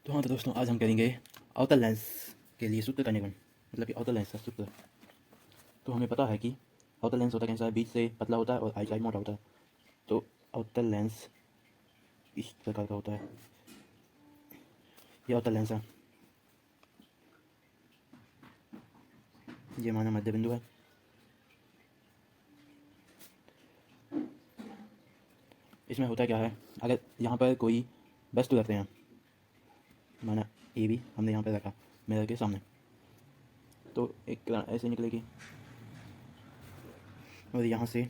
तो हाँ, तो दोस्तों आज हम करेंगे अवतल लेंस के लिए सूत्र करने का, मतलब कि अवतल लेंस का सूत्र। तो हमें पता है कि अवतल लेंस होता कैसा है, बीच से पतला होता है और आई साइड मोटा होता है। तो अवतल लेंस इस प्रकार का होता है। ये अवतल लेंस है, ये हमारा मध्य बिंदु है। इसमें होता क्या है, अगर यहाँ पर कोई वस्तु रखते हैं, माना ए बी हमने यहाँ पर रखा मिरर के सामने, तो एक किरण ऐसे निकलेगी और यहाँ से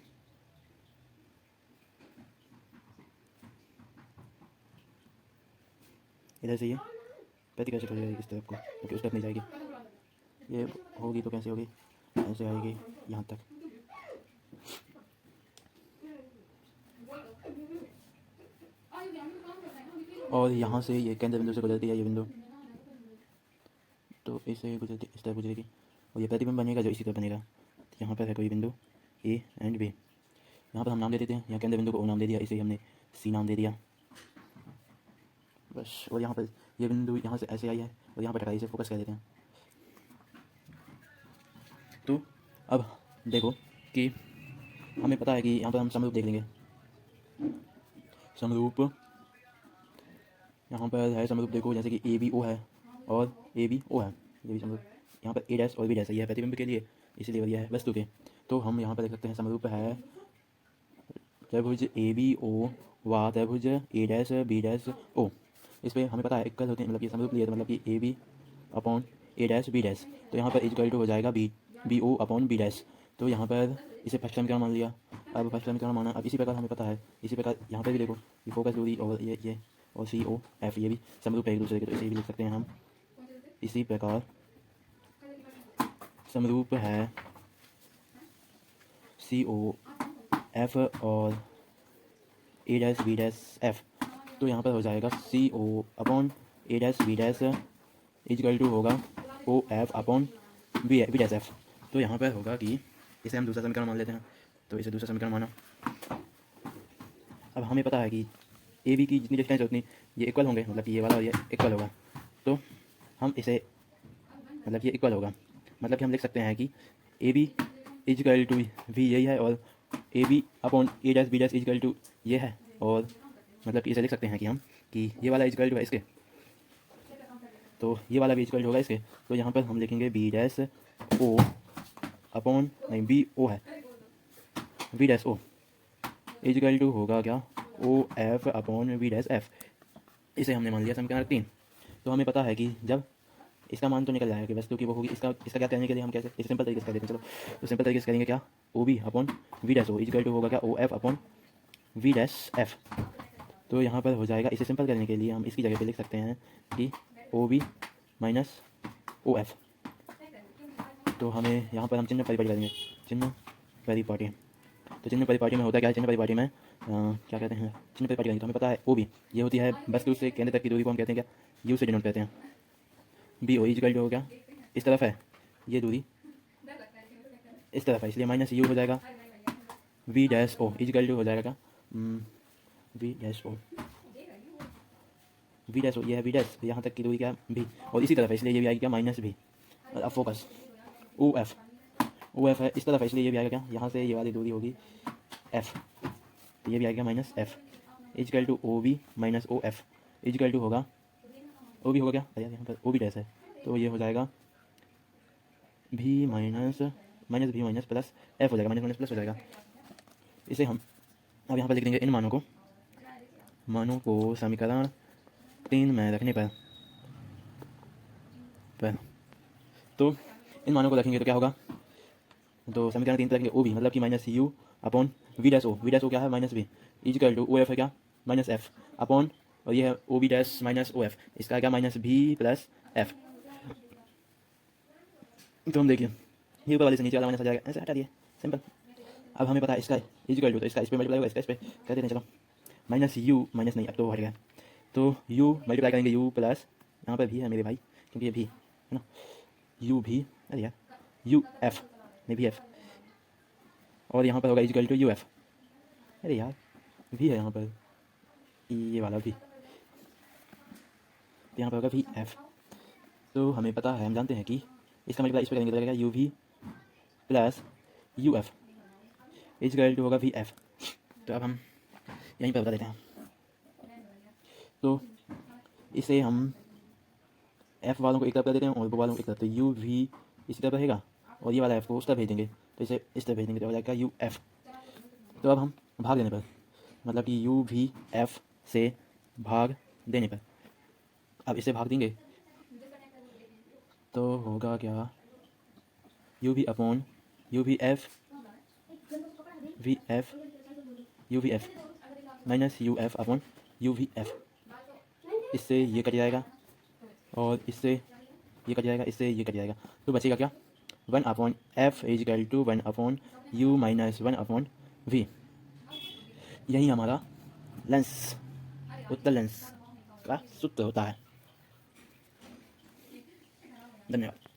इधर से ये प्रतिकर्षित हो जाएगी इस तरफ को, क्योंकि उस तरफ नहीं जाएगी। ये होगी तो कैसे होगी, ऐसे आएगी यहाँ तक। और यहाँ से ये केंद्र बिंदु से गुजरती है ये बिंदु, तो इसे गुजरती इस तरह गुजरेगी और ये प्रतिबिंब बनेगा जो इसी तरह बनेगा। तो यहाँ पर है कोई बिंदु ए एंड बी, यहाँ पर हम नाम दे देते हैं। यहाँ केंद्र बिंदु को ओ नाम दे दिया, इसे हमने सी नाम दे दिया बस। और यहाँ पर ये बिंदु यहाँ से ऐसे आई है और यहाँ पर टकराई, इसे फोकस कर देते हैं। तो अब देखो कि हमें पता है कि यहाँ पर हम समरूप देख लेंगे। समरूप यहाँ पर है समरूप, देखो जैसे कि ए बी ओ है और ए बी ओ है, ये भी समरूप। यहाँ पर ए डैश और बी डैश है, यह है प्रतिबिंब के लिए, इसलिए यह है वस्तु के। तो हम यहाँ पर देख सकते हैं समरूप है त्रिभुज ए बी ओ व त्रिभुज ए डैश बी डैश ओ। इस पर हमें पता है इक्वल होते हैं, मतलब ये समरूप लिए तो मतलब कि A B upon A dash B dash, तो यहाँ पर इक्वल टू हो जाएगा B O upon B dash. तो यहाँ पर इसे फर्स्ट समीकरण मान लिया। अब फर्स्ट समीकरण माना, अब इसी प्रकार हमें पता है, इसी प्रकार यहाँ पर भी देखो ये फोकस दूरी और ये और सी ओ एफ, ये भी समरूप है एक दूसरे के, तो इसे भी लिख सकते हैं हम इसी प्रकार। समरूप है सी ओ एफ और A dash B dash F, तो यहाँ पर हो जाएगा C O upon A dash B dash equal to होगा O F upon B dash F. तो यहाँ पर होगा कि इसे हम दूसरा समीकरण मान लेते हैं, तो इसे दूसरा समीकरण माना। अब हमें पता है कि ए बी की जितनी डिस्टेंस है उतनी ये इक्वल होंगे, मतलब कि ये वाला और ये इक्वल होगा। तो हम इसे मतलब ये इक्वल होगा, मतलब कि हम लिख सकते हैं कि A B equal to V यही है और A B upon A dash B dash equal to ये है, और मतलब कि इसे लिख सकते हैं कि हम कि ये वाला इजकल टू है इसके, तो ये वाला भी इजकल होगा इसके। तो यहाँ पर हम लिखेंगे बी डैश ओ अपॉन नहीं बी ओ है, B dash O equal to होगा क्या, O F upon B dash F. इसे हमने मान लिया समीकरण 3। तो हमें पता है कि जब इसका मान तो निकल जाएगा कि वस्तु की वो होगी, इसका इसका क्या करने के लिए हम कैसे इसे सिंपल तरीके से कर देते हैं। चलो तो सिंपल तरीके से करेंगे क्या, O B upon we dash O equal to होगा क्या, O F upon we dash F. तो यहाँ पर हो जाएगा, इसे सिंपल करने के लिए हम इसकी जगह पे लिख सकते हैं कि O B minus O F. तो हमें यहाँ पर हम चिन्ह परिपाटी करेंगे, चिन्ह परिपाटी। तो चिन्ह परिपाटी में होता क्या है, चिन्ह परिपाटी में क्या कहते हैं, चिन्ह परिपाटी करेंगे तो हमें पता है ओ बी ये होती है वस्तु से केंद्र तक की दूरी को हम कहते हैं क्या, यू से डिनोट करते हैं। बी ओ इजकल टू हो गया, इस तरफ है ये दूरी, इस तरफ है इसलिए माइनस यू हो जाएगा। V dash O equal to हो जाएगा क्या, v dash O, v dash O ये है वी डैश, यहाँ तक की दूरी क्या भी, और इसी तरफ है इसलिए ये भी आएगी क्या माइनस भी। अब फोकस ओ एफ है इस तरफ है इसलिए ये भी आएगा क्या, यहाँ से ये वाली दूरी होगी एफ, तो ये भी आएगा minus F equal to O B minus O F equal to होगा ओ बी होगा क्या, अरे यहाँ पर ओ बी डैश है तो ये हो जाएगा भी माइनस माइनस भी माइनस प्लस एफ हो जाएगा, माइनस माइनस प्लस हो जाएगा। इसे हम अब यहाँ पर लिख देंगे इन मानों को समीकरण 3 में रखने पर तो इन मानों को रखेंगे तो क्या होगा, तो समीकरण 3 पर रखेंगे ओ बी मतलब कि minus u upon we dash O क्या है minus B equal to O F है क्या माइनस एफ अपॉन, और ये है O B dash minus O F, इसका है क्या माइनस भी प्लस एफ। तो हम देखिए ये ऊपर वाले से नीचे वाला माइनस आ जाएगा, ऐसे हटा दिए सिंपल। अब हमें पता है इसका इजकल टू, तो इसका इस पर मल्टीप्लाई होगा, इसका इस पर कर देते हैं। चलो माइनस यू माइनस नहीं अब तो हट गया, तो यू मल्टीप्लाई करेंगे यू प्लस यहाँ पर भी है मेरे भाई क्योंकि ये भी है ना, यू भी अरे यार यू एफ नहीं भी एफ, और यहाँ पर होगा इजकल टू यू एफ, अरे यार भी है यहाँ पर ये वाला भी, तो यहाँ पर होगा वी एफ। तो हमें पता है, हम जानते हैं कि इसका मल्टीप्लाई इस पर करेंगे तो लगेगा u v plus u f is equal to होगा वी एफ। तो अब हम यहीं पर बता देते हैं। तो इसे हम एफ वालों को एक तरफ कर देते हैं और वो वालों को एक तरफ। तो यू वी इसी तरफ रहेगा और ये वाला एफ को उस तरफ भेज देंगे, तो इसे इस तरफ भेज देंगे तो हो जाएगा यू एफ। तो अब हम भाग देने पर, मतलब कि यू वी एफ से भाग देने पर, अब इसे भाग देंगे तो होगा क्या, u v upon u v f u v f minus u f upon u v f. इससे ये कट जाएगा और इससे ये कट जाएगा, इससे ये कट जाएगा। तो बचेगा क्या, 1 upon f is equal to 1 upon u minus 1 upon v. यही हमारा लेंस, उत्तल लेंस का सूत्र होता है। धन्यवाद।